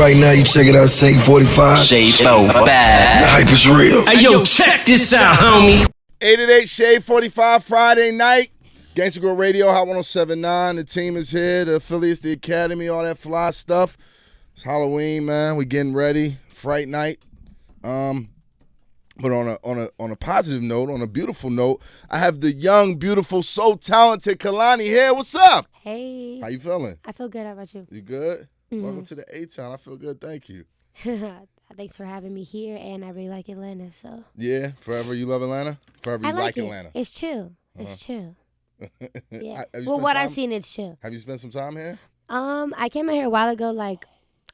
right now. You check it out, Shade 45. Shade so bad. The hype is real. Hey, yo, check this out, homie. 888 Shade 45 Friday night. Gangsta Grill Radio, Hot 107.9. The team is here. The affiliates, the academy, all that fly stuff. It's Halloween, man. We getting ready. Fright night. But on a positive note, on a beautiful note, I have the young, beautiful, so talented Kehlani here. What's up? Hey. How you feeling? I feel good. How about you? You good? Mm-hmm. Welcome to the A-Town. I feel good. Thank you. Thanks for having me here, and I really like Atlanta, so. Yeah, forever you love Atlanta? Forever you like Atlanta? It's chill. It's chill. Yeah. Well, what I've seen, it's chill. Have you spent some time here? I came out here a while ago. Like,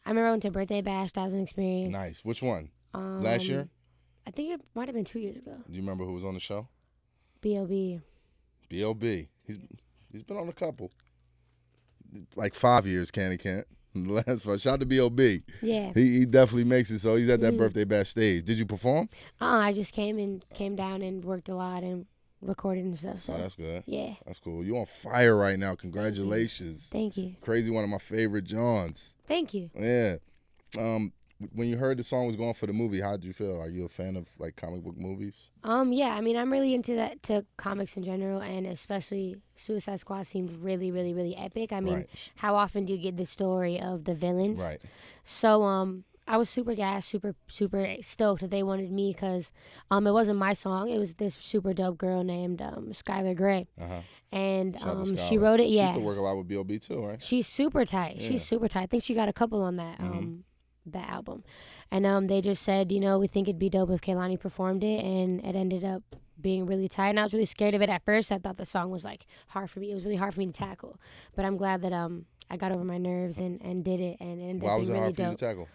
I remember I went to a birthday bash. That was an experience. Nice. Which one? Last year? I think it might have been 2 years ago. Do you remember who was on the show? B.O.B. B.O.B. He's been on a couple. Like 5 years, Can't. The last one. Shout out to B.O.B. Yeah. He definitely makes it, so he's at that birthday bash stage. Did you perform? I just came down and worked a lot and recorded and stuff. So. Oh, that's good. Yeah. That's cool. You're on fire right now. Congratulations. Thank you. Crazy, one of my favorite Johns. Thank you. Yeah. When you heard the song was going for the movie, how did you feel? Are you a fan of like comic book movies? Yeah, I mean, I'm really to comics in general, and especially Suicide Squad seemed really, really, really epic. I mean, Right. How often do you get the story of the villains? Right. So, I was super gassed, super stoked that they wanted me because, it wasn't my song. It was this super dope girl named Skylar Gray. Uh-huh. And Shout out to she Skylar. wrote it. She Yeah. used to work a lot with B.O.B. too, right? She's super tight. Yeah. She's super tight. I think she got a couple on that that album. And they just said, we think it'd be dope if Kehlani performed it, and it ended up being really tight. And I was really scared of it at first. I thought the song was like hard for me. It was really hard for me to tackle. But I'm glad that I got over my nerves and did it, and it ended up being really dope. Why was it hard for you to tackle?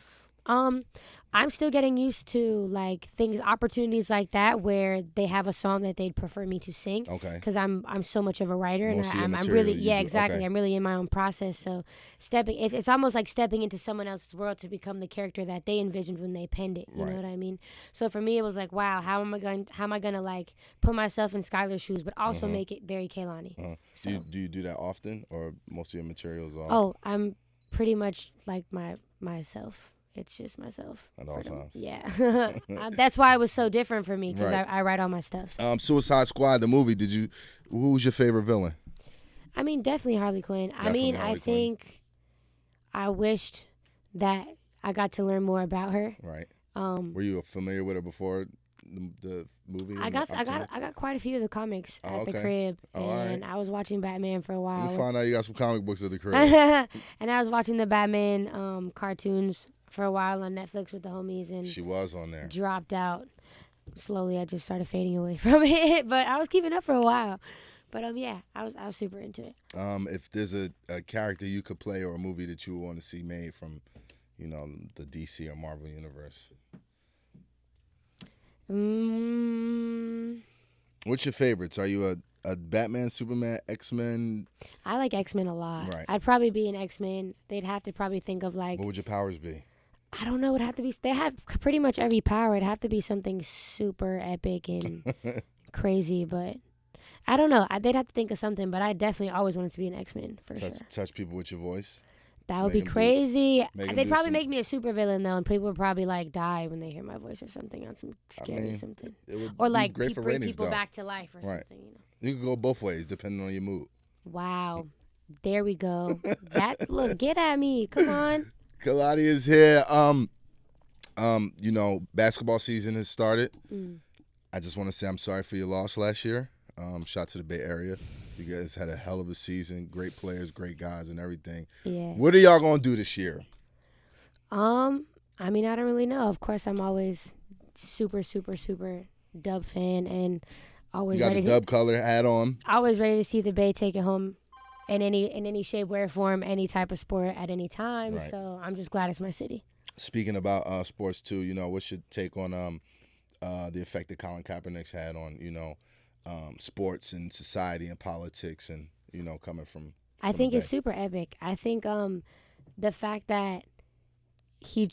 I'm still getting used to like opportunities like that where they have a song that they'd prefer me to sing. Okay. Because I'm so much of a writer, Most of your and I'm material really you do. exactly. Okay. I'm really in my own process. So it's almost like stepping into someone else's world to become the character that they envisioned when they penned it. You know what I mean? So for me, it was like, wow, how am I going to like put myself in Skylar's shoes, but also make it very Kehlani. So. Do you do that often, or most of your materials are? Oh, I'm pretty much like myself. It's just myself. At all times. Yeah. That's why it was so different for me, because Right. I write all my stuff. Suicide Squad, the movie, who was your favorite villain? I mean, definitely Harley Quinn. Definitely Harley I think I wished that I got to learn more about her. Right. Were you familiar with her before the movie? I got quite a few of the comics at the crib, and I was watching Batman for a while. We find out you got some comic books at the crib. And I was watching the Batman cartoons for a while on Netflix with the homies, and She was on there. dropped out. Slowly, I just started fading away from it, but I was keeping up for a while. But yeah, I was super into it. If there's a character you could play or a movie that you want to see made from, the DC or Marvel universe, what's your favorites? Are you a Batman, Superman, X-Men? I like X-Men a lot. Right. I'd probably be an X-Men. They'd have to probably think of like, What would your powers be? I don't know. It would have to be. They have pretty much every power. It'd have to be something super epic and crazy. But I don't know. They'd have to think of something. But I definitely always wanted to be an X-Men for sure. Touch people with your voice? That would be crazy. They'd probably some- make me a super villain though, and people would probably like die when they hear my voice or something on some scary something. be Or like great for bring ratings, people though. back to life or something. You could go both ways depending on your mood. Wow. There we go. Look, get at me. Come on. Kehlani is here. Basketball season has started. I just want to say I'm sorry for your loss last year. Shout to the Bay Area. You guys had a hell of a season. Great players, great guys, and everything. Yeah. What are y'all gonna do this year? I mean, I don't really know. Of course, I'm always super, super, super Dub fan, and always You got the Dub color hat on. always ready to see the Bay take it home in any shape, way, or form, any type of sport at any time. Right. So I'm just glad it's my city. Speaking about sports too, what's your take on the effect that Colin Kaepernick's had on sports and society and politics, and coming from I think it's super epic. I think the fact that he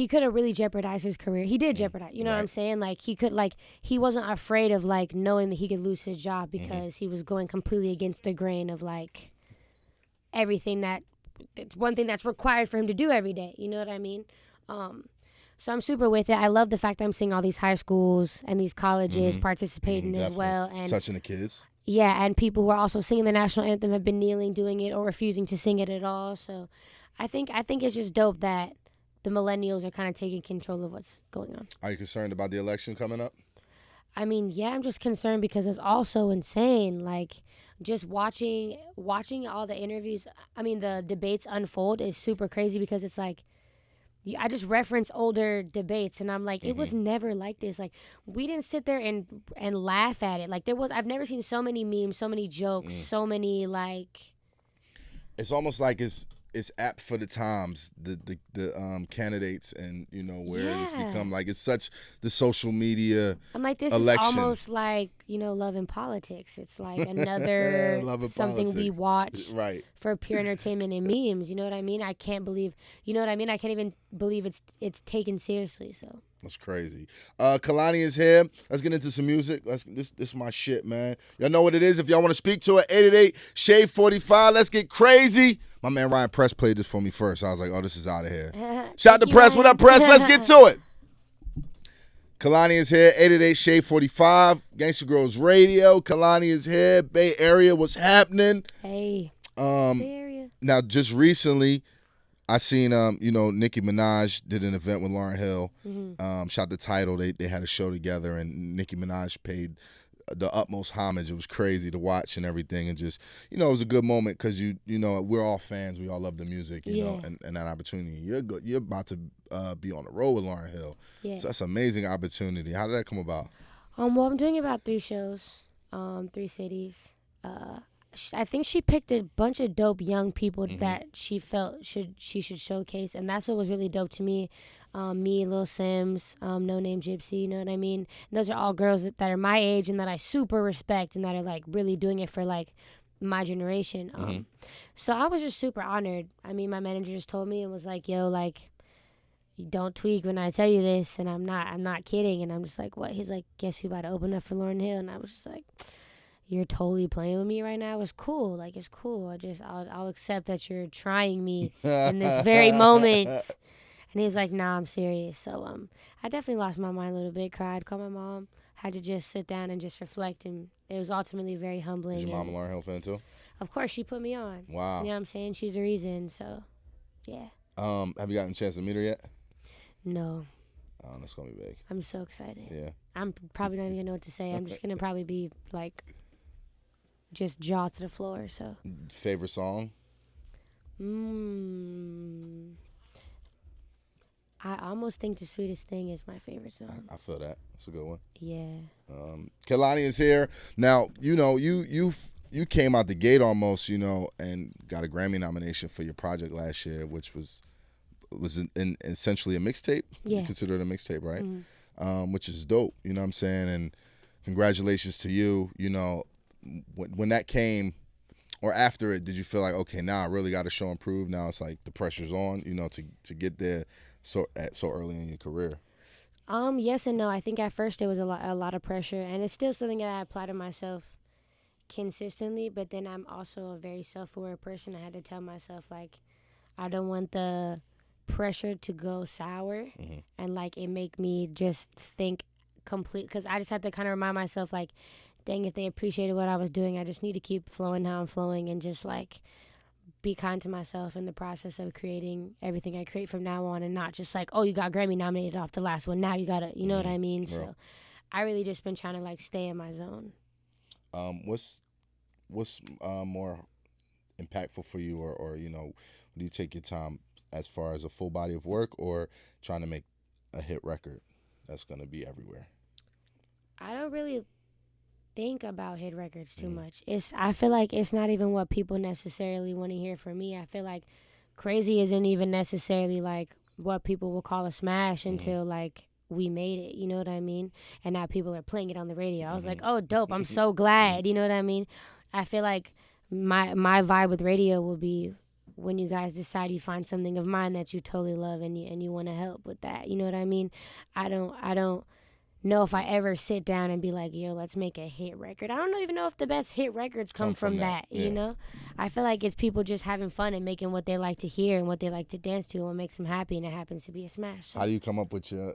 could have really jeopardized his career. He did jeopardize. You know what I'm saying? Like he wasn't afraid of knowing that he could lose his job because he was going completely against the grain of everything that it's one thing that's required for him to do every day. You know what I mean? So I'm super with it. I love the fact that I'm seeing all these high schools and these colleges participating as well. And touching the kids. Yeah, and people who are also singing the national anthem have been kneeling, doing it, or refusing to sing it at all. So I think it's just dope that the millennials are kind of taking control of what's going on. Are you concerned about the election coming up? I mean, yeah, I'm just concerned because it's all so insane. Like, just watching all the interviews, I mean, the debates unfold is super crazy because it's like, I just reference older debates and I'm like, it was never like this. Like, we didn't sit there and laugh at it. Like, I've never seen so many memes, so many jokes, so many, like. It's almost like it's apt for the times, the candidates, and where it's become like it's such the social media. I'm like, this election. is almost like Love and Politics. It's like another something politics. We watch for pure entertainment and memes. You know what I mean? I can't believe. You know what I mean? I can't even believe it's taken seriously. So. That's crazy. Kehlani is here. Let's get into some music. This is my shit, man. Y'all know what it is. If y'all want to speak to it, 888-SHADE-45. Let's get crazy. My man Ryan Press played this for me first. I was like, oh, this is out of here. Shout out to Press. What up, Press? Let's get to it. Kehlani is here. 888-SHADE-45. Gangsta Girls Radio. Kehlani is here. Bay Area. What's happening? Hey. Bay Area. Now, just recently, I seen Nicki Minaj did an event with Lauryn Hill. Shot the title. They had a show together, and Nicki Minaj paid the utmost homage. It was crazy to watch and everything, and just it was a good moment because we're all fans. We all love the music, you know, and that opportunity. You're about to be on the road with Lauryn Hill, so that's an amazing opportunity. How did that come about? Well, I'm doing about 3 shows, 3 cities. I think she picked a bunch of dope young people that she felt she should showcase, and that's what was really dope to me. Me, Lil Sims, No Name Gypsy, you know what I mean? And those are all girls that are my age and that I super respect and that are like really doing it for like my generation. So I was just super honored. I mean, my manager just told me and was like, "Yo, like, don't tweak when I tell you this," and I'm not kidding. And I'm just like, "What?" He's like, "Guess who about to open up for Lauryn Hill?" And I was just like, "You're totally playing with me right now." It's cool. Like, it's cool. I'll accept that you're trying me in this very moment. And he was like, "Nah, I'm serious." So I definitely lost my mind a little bit, cried, called my mom, had to just sit down and just reflect. And it was ultimately very humbling. Is your mom a Lauryn Hill fan too? Of course, she put me on. Wow. You know what I'm saying? She's the reason. So, yeah. Have you gotten a chance to meet her yet? No. Oh, that's going to be big. I'm so excited. Yeah. I'm probably not even going to know what to say. I'm just going to probably be like, just jaw to the floor. So. Favorite song? I almost think The Sweetest Thing is my favorite song. I feel that. That's a good one. Yeah. Kehlani is here. Now, you came out the gate almost, and got a Grammy nomination for your project last year, which was essentially a mixtape. Yeah. You consider it a mixtape, right? Which is dope, you know what I'm saying? And congratulations to you. When that came, or after it, did you feel like, okay, now I really got to show and prove? Now it's like the pressure's on, to get there so early in your career. Yes and no. I think at first there was a lot of pressure, and it's still something that I apply to myself consistently. But then I'm also a very self-aware person. I had to tell myself, like, I don't want the pressure to go sour and like it make me just think complete. Because I just had to kind of remind myself, like, dang, if they appreciated what I was doing, I just need to keep flowing how I'm flowing and just like be kind to myself in the process of creating everything I create from now on, and not just like, oh, you got Grammy nominated off the last one, now you gotta, you know what I mean? Yeah. So I really just been trying to like stay in my zone. What's more impactful for you, or do you take your time as far as a full body of work or trying to make a hit record that's gonna be everywhere? I don't really think about hit records too much. I feel like it's not even what people necessarily want to hear from me. I feel like Crazy isn't even necessarily like what people will call a smash until like we made it, you know what I mean? And now people are playing it on the radio. I was like, oh, dope, I'm so glad, you know what I mean? I feel like my vibe with radio will be when you guys decide you find something of mine that you totally love and you want to help with that, you know what I mean? I don't know if I ever sit down and be like, yo, let's make a hit record. I don't even know if the best hit records come from that, you know? I feel like it's people just having fun and making what they like to hear and what they like to dance to and what makes them happy, and it happens to be a smash. So. How do you come up with your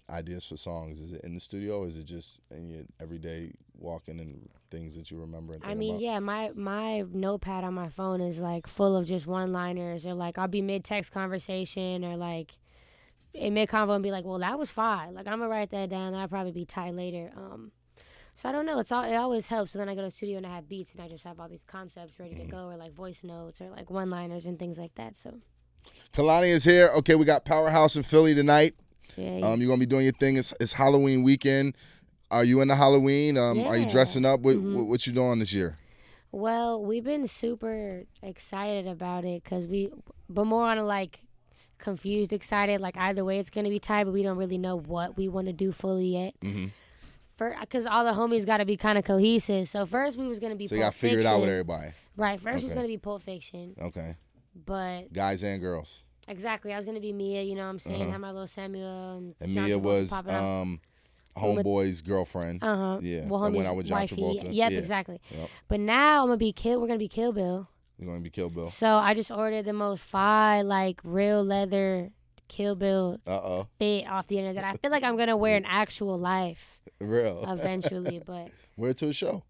ideas for songs? Is it in the studio, or is it just in your everyday walking and things that you remember and think about? Yeah, my notepad on my phone is like full of just one-liners, or like I'll be mid-text conversation, or like in mid-convo and be like, well, that was fire. Like, I'm going to write that down. That'll probably be tight later. So I don't know. It always helps. So then I go to the studio and I have beats and I just have all these concepts ready to go, or like voice notes or like one-liners and things like that. So Kehlani is here. Okay, we got Powerhouse in Philly tonight. yeah. You're going to be doing your thing. It's Halloween weekend. Are you into Halloween? Are you dressing up? What you doing this year? Well, we've been super excited about it but more on a like confused, excited. Like either way, it's gonna be tight, but we don't really know what we want to do fully yet. Because all the homies got to be kind of cohesive. So first we was gonna be. So you got to figure it out with everybody. Right. First was gonna be Pulp Fiction. Okay. But guys and girls. Exactly. I was gonna be Mia. You know what I'm saying? Have my little Samuel and John Mia Travolta was Homeboy's girlfriend. Yeah. Well, I went out with John Travolta. Yep, exactly. Yep. But now we're gonna be Kill Bill. You're gonna be Kill Bill. So I just ordered the most fire, like real leather Kill Bill fit off the internet that I feel like I'm gonna wear in actual life. Real. Eventually, but wear it to a show.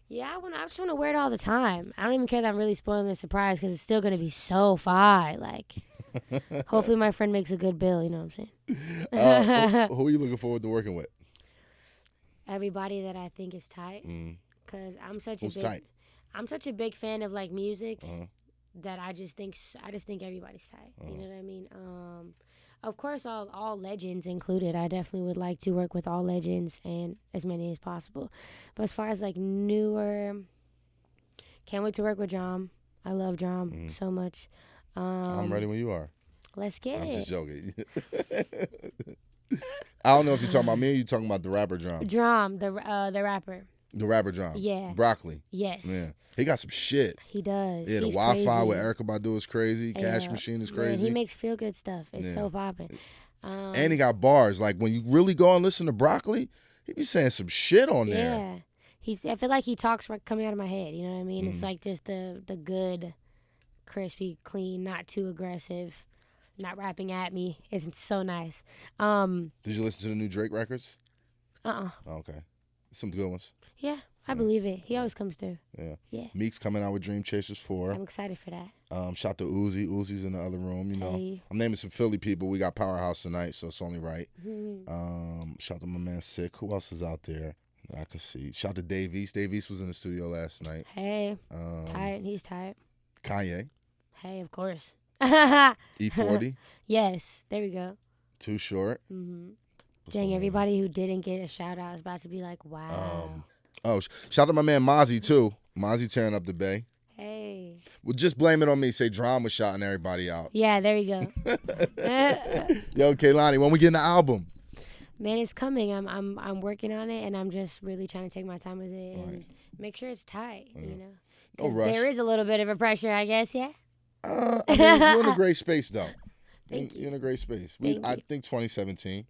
Yeah, I just want to wear it all the time. I don't even care that I'm really spoiling the surprise because it's still gonna be so fire. Like, hopefully my friend makes a good bill. You know what I'm saying? Who are you looking forward to working with? Everybody that I think is tight. Cause I'm such a big fan of like music that I just think everybody's tight. You know what I mean? Of course, all legends included. I definitely would like to work with all legends and as many as possible. But as far as like newer, can't wait to work with Drum. I love Drum so much. I'm ready when you are. Let's get it. I'm just joking. I don't know if you're talking about me or you're talking about the rapper Drum. Drum, the rapper. The rapper Drum. Yeah. Broccoli. Yes. Yeah. He got some shit. He does. Yeah, the He's Wi-Fi crazy. with Erykah Badu is crazy. Cash Machine is crazy. Yeah, he makes feel good stuff. It's so popping. And he got bars. Like when you really go and listen to Broccoli, he be saying some shit on there. Yeah. I feel like he talks coming out of my head. You know what I mean? It's like just the good, crispy, clean, not too aggressive, not rapping at me. It's so nice. Did you listen to the new Drake records? Oh, okay. Some good ones. Yeah. I believe it. He always comes through. Yeah. Meek's coming out with Dream Chasers 4. I'm excited for that. Shout to Uzi. Uzi's in the other room, you know. Hey. I'm naming some Philly people. We got Powerhouse tonight, so it's only right. Shout to my man Sick. Who else is out there that I could see? Shout to Dave East. Dave East was in the studio last night. Hey. Tired. He's tired. Kanye. Hey, of course. E40. Yes. There we go. Too Short. Dang, everybody who didn't get a shout out is about to be like, wow. Shout out to my man Mozzie, too. Mozzie tearing up the Bay. Hey. Well, just blame it on me. Say Drama was shouting everybody out. Yeah, there you go. Yo, Kehlani, when we getting the album? Man, it's coming. I'm working on it, and I'm just really trying to take my time with it and make sure it's tight, you know? No rush. There is a little bit of a pressure, I guess, yeah? I mean, you're in a great space, though. Thank you. You're in a great space. I think 2017.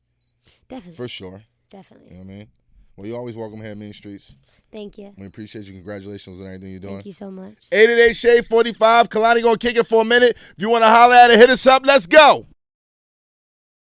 Definitely. For sure. Definitely. You know what I mean? Well, you're always welcome here at Mean Streets. Thank you. We appreciate you. Congratulations on everything you're doing. Thank you so much. 888 Shade 45. Kehlani gonna kick it for a minute. If you want to holler at it, hit us up. Let's go.